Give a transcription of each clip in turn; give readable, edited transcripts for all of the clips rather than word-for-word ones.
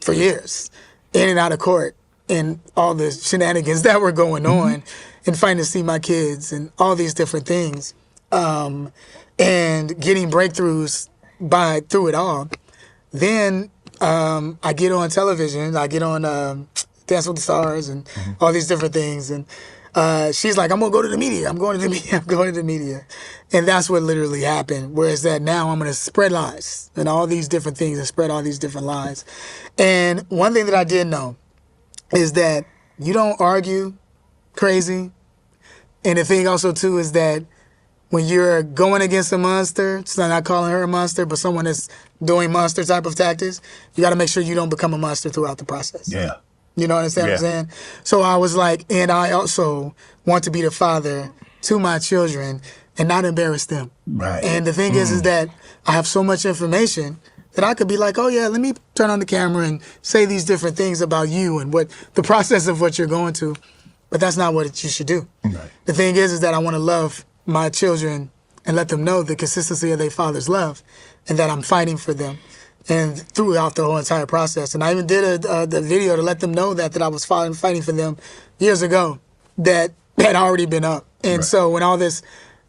for years, in and out of court, and all the shenanigans that were going on, and fighting to see my kids and all these different things, and getting breakthroughs through it all. Then I get on television, I get on Dance with the Stars and all these different things, and she's like, I'm gonna go to the media, I'm going to the media, I'm going to the media. And that's what literally happened. Whereas that now I'm gonna spread lies and all these different things and spread all these different lies. And one thing that I did know is that you don't argue crazy. And the thing also too is that when you're going against a monster, it's not calling her a monster, but someone that's doing monster type of tactics, you got to make sure you don't become a monster throughout the process. Yeah. You know what I'm saying? So I was like, and I also want to be the father to my children and not embarrass them. Right. And the thing is that I have so much information that I could be like, oh yeah, let me turn on the camera and say these different things about you and what the process of what you're going to. But that's not what you should do. Right. The thing is that I want to love my children and let them know the consistency of their father's love and that I'm fighting for them and throughout the whole entire process. And I even did the video to let them know that I was fighting for them years ago that had already been up. And so when all this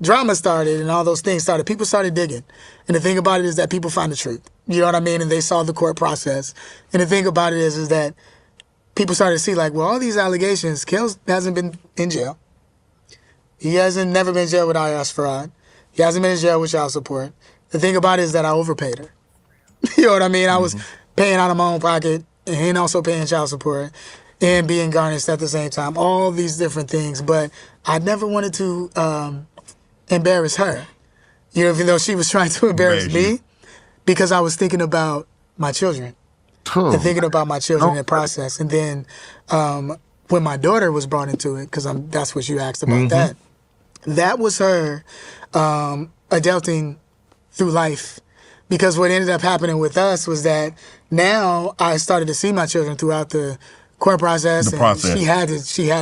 drama started and all those things started, people started digging. And the thing about it is that people found the truth. You know what I mean? And they saw the court process. And the thing about it is that people started to see like, well, all these allegations, Kel hasn't been in jail. He hasn't never been in jail with IRS fraud. He hasn't been in jail with child support. The thing about it is that I overpaid her. You know what I mean? I was paying out of my own pocket and also paying child support and being garnished at the same time. All these different things. But I never wanted to embarrass her. You know, even though she was trying to embarrass me, because I was thinking about my children. And thinking about my children in the process. And then when my daughter was brought into it, because that's what you asked about that was her adulting through life. Because what ended up happening with us was that now I started to see my children throughout the court process. She had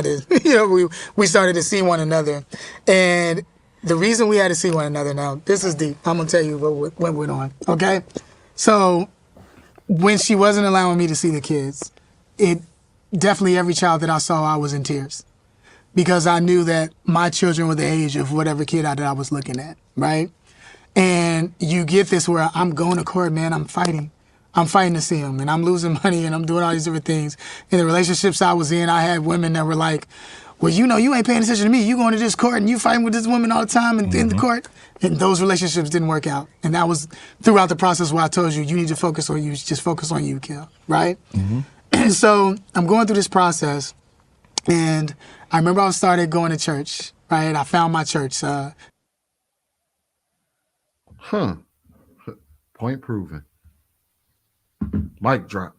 to, you know, we started to see one another. And the reason we had to see one another, now, this is deep. I'm going to tell you what went on, okay? So when she wasn't allowing me to see the kids, definitely every child that I saw, I was in tears. Because I knew that my children were the age of whatever kid that I was looking at, right? And you get this where I'm going to court, man, I'm fighting. I'm fighting to see them, and I'm losing money, and I'm doing all these different things. In the relationships I was in, I had women that were like, well, you know, you ain't paying attention to me. You going to this court, and you fighting with this woman all the time in the court. And those relationships didn't work out. And that was throughout the process where I told you, you need to focus on you, just focus on you, Kel, right? And so I'm going through this process, and I remember I started going to church, right? I found my church. Point proven. Mic drop.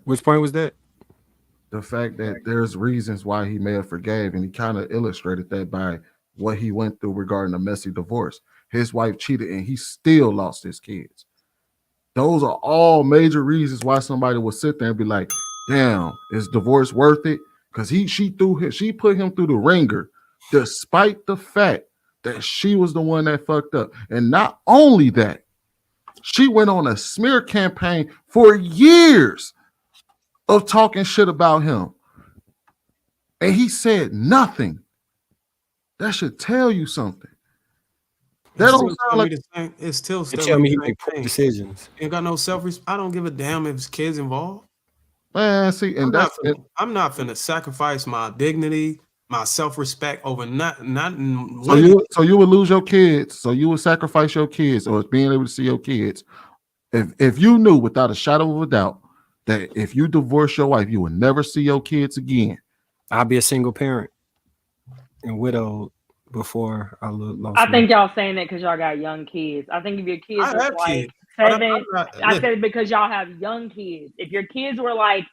Which point was that? The fact that there's reasons why he may have forgave, and he kind of illustrated that by what he went through regarding a messy divorce. His wife cheated, and he still lost his kids. Those are all major reasons why somebody will sit there and be like, damn, is divorce worth it? Because she put him through the ringer, despite the fact that she was the one that fucked up. And not only that, she went on a smear campaign for years of talking shit about him. And he said nothing. That should tell you something. That don't sound like it's still tell me he make poor decisions. Ain't got no self-respect. I don't give a damn if his kids involved. Man, see, and I'm not finna sacrifice my dignity, my self-respect over not. So you would lose your kids. So you would sacrifice your kids, or being able to see your kids, if you knew without a shadow of a doubt that if you divorce your wife, you would never see your kids again. I'll be a single parent and widowed before I lost. I think y'all saying that because y'all got young kids. I think if your kids are like 7, I said because y'all have young kids. If your kids were like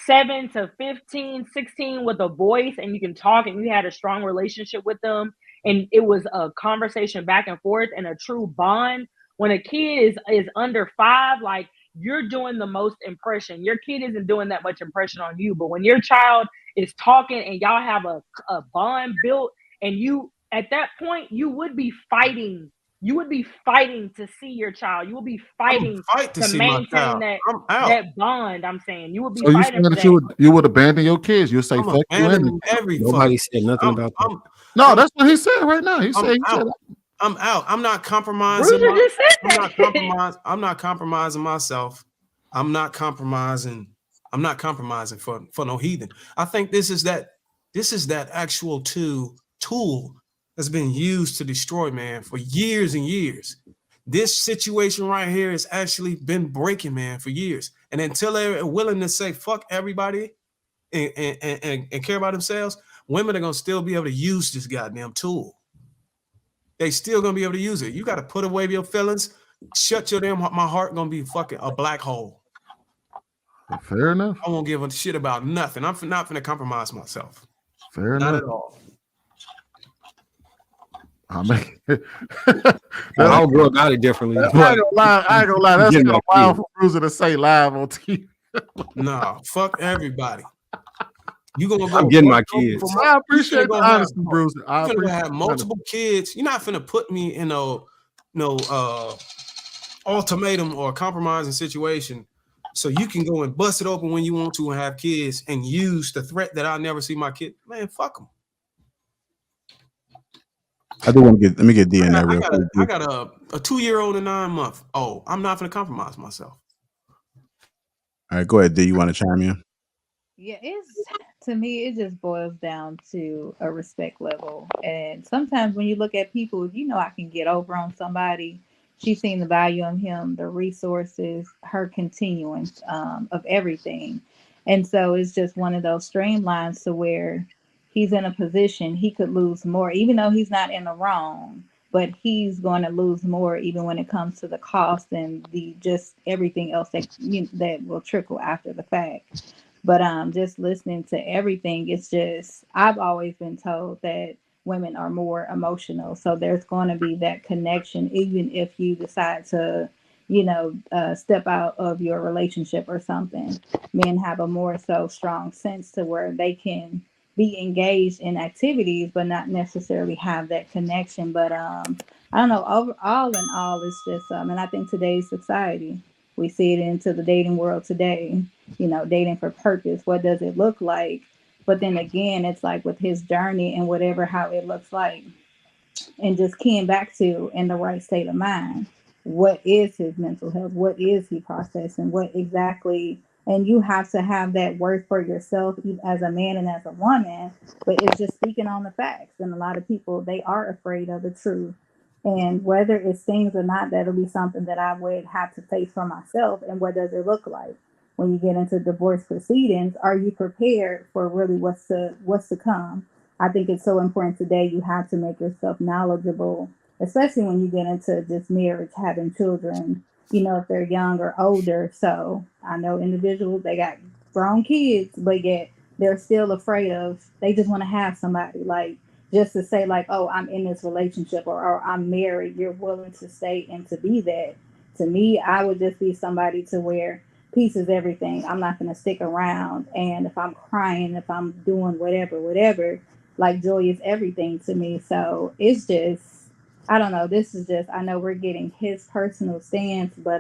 7 to 15, 16 with a voice and you can talk and you had a strong relationship with them and it was a conversation back and forth and a true bond. When a kid is under 5, like you're doing the most impression. Your kid isn't doing that much impression on you. But when your child is talking and y'all have a bond built and you, at that point, you would be fighting you would be fighting to see your child. You will be fighting to maintain that bond. I'm saying you would be fighting for that. You would abandon your kids. You'll say fuck you. Nobody said nothing about that. No, that's what he said right now. He said I'm out. I'm not compromising. I'm not compromising myself. I'm not compromising for no heathen. I think this is that actual tool that's been used to destroy man for years and years. This situation right here has actually been breaking man for years. And until they're willing to say fuck everybody and care about themselves, women are gonna still be able to use this goddamn tool. They still gonna be able to use it. You got to put away your feelings. Shut your damn. My heart gonna be fucking a black hole. Fair enough. I won't give a shit about nothing. I'm not gonna compromise myself. Fair enough. Not at all. I mean, I grew up got it differently. I ain't gonna lie. That's kind of wild for Bruiser to say live on TV. Nah, fuck everybody. You gonna go? I'm getting my kids. I appreciate the honesty, Bruiser. I'm gonna have multiple kids. You're not finna put me in no ultimatum or compromising situation, so you can go and bust it open when you want to and have kids and use the threat that I'll never see my kid. Man, fuck them. I do want to let me get D in there real quick. I got a 2-year-old and 9-month. Oh, I'm not gonna compromise myself. All right, go ahead, D. You want to chime in? Yeah, to me, it just boils down to a respect level. And sometimes when you look at people, I can get over on somebody. She's seen the value in him, the resources, her continuance of everything. And so it's just one of those streamlines to where he's in a position he could lose more, even though he's not in the wrong, but he's going to lose more even when it comes to the cost and the just everything else that will trickle after the fact. But just listening to everything, it's just, I've always been told that women are more emotional. So there's going to be that connection, even if you decide to, step out of your relationship or something. Men have a more so strong sense to where they can be engaged in activities, but not necessarily have that connection. But I don't know, all in all, it's just, and I think today's society, we see it into the dating world today, dating for purpose. What does it look like? But then again, it's like with his journey and whatever, how it looks like, and just keying back to in the right state of mind. What is his mental health? What is he processing? What exactly? And you have to have that word for yourself as a man and as a woman, but it's just speaking on the facts. And a lot of people, they are afraid of the truth. And whether it stings or not, that'll be something that I would have to face for myself. And what does it look like? When you get into divorce proceedings, are you prepared for really what's to come? I think it's so important today. You have to make yourself knowledgeable, especially when you get into just marriage, having children, if they're young or older. So I know individuals, they got grown kids, but yet they're still afraid of, they just want to have somebody, like, just to say like, oh, I'm in this relationship or I'm married. You're willing to stay and to be that. To me, I would just be somebody to where peace is everything. I'm not going to stick around. And if I'm crying, if I'm doing whatever, like joy is everything to me. So it's just, I don't know. This is just, I know we're getting his personal stance, but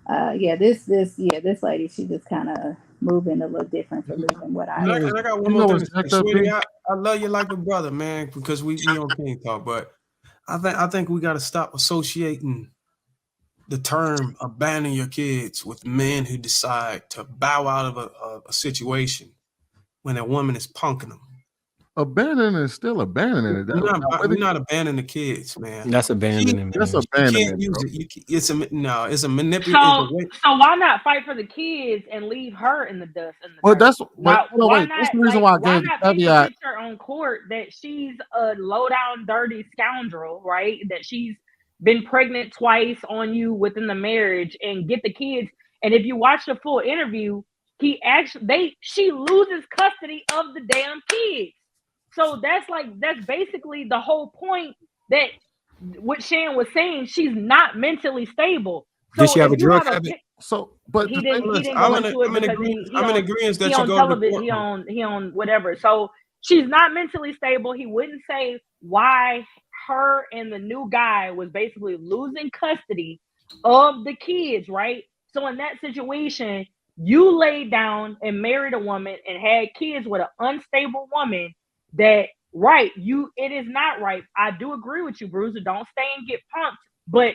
this lady, she just kind of moving a little different for me than what I. And I got one more thing. Sweetie, I love you like a brother, man, because we on King Talk, but I think we got to stop associating the term abandon your kids with men who decide to bow out of a situation when a woman is punking them. Abandoning is still abandoning it. We're not abandoning the kids, man. That's abandoning. That's abandoning. It's a manipulation. So why not fight for the kids and leave her in the dust? That's the reason why I gave the caveat. Her on court that she's a low down, dirty scoundrel, right? That she's been pregnant twice on you within the marriage, and get the kids. And if you watch the full interview, she loses custody of the damn kids. So that's basically the whole point, that what Shan was saying, she's not mentally stable. So did she have a drug habit? But he didn't go into it because I'm in agreement that he on television, he on whatever. So she's not mentally stable. He wouldn't say why her and the new guy was basically losing custody of the kids, right? So in that situation, you laid down and married a woman and had kids with an unstable woman that, right, it is not right. I do agree with you, Bruiser. Don't stay and get punked. But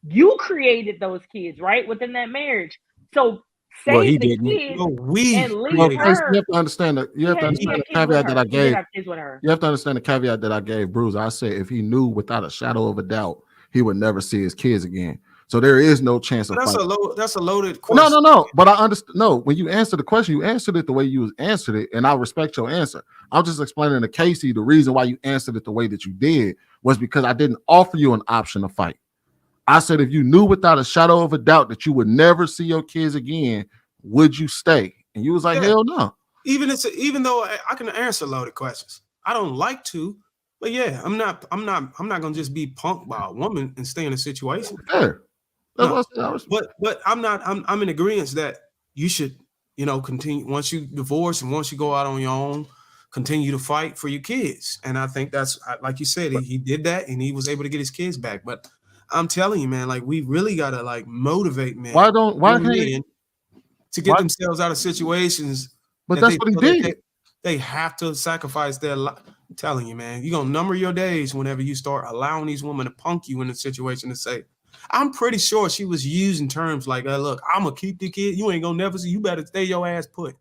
you created those kids, right, within that marriage. So save the kids and leave her. You have to understand that. You have to understand the caveat that I gave. You have to understand the caveat that I gave, Bruiser. I said if he knew without a shadow of a doubt, he would never see his kids again. So there is no chance of fighting. That's a loaded question. No. But I understand. No, when you answer the question, you answered it the way you answered it, and I respect your answer. I'm just explaining to Casey the reason why you answered it the way that you did was because I didn't offer you an option to fight. I said if you knew without a shadow of a doubt that you would never see your kids again, would you stay? And you was like, hell no. Even though I can answer loaded questions, I don't like to. But yeah, I'm not gonna just be punked by a woman and stay in a situation. Fair. No. But I'm in agreement that you should, continue once you divorce and once you go out on your own, continue to fight for your kids. And I think that's like you said, he did that and he was able to get his kids back. But I'm telling you, man, like we really gotta like motivate men. Why men to get themselves out of situations? But that's what he did. They have to sacrifice their life. I'm telling you, man, you're gonna number your days whenever you start allowing these women to punk you in a situation to say, I'm pretty sure she was using terms like, look, I'm gonna keep the kid. You ain't gonna never see. You better stay your ass put.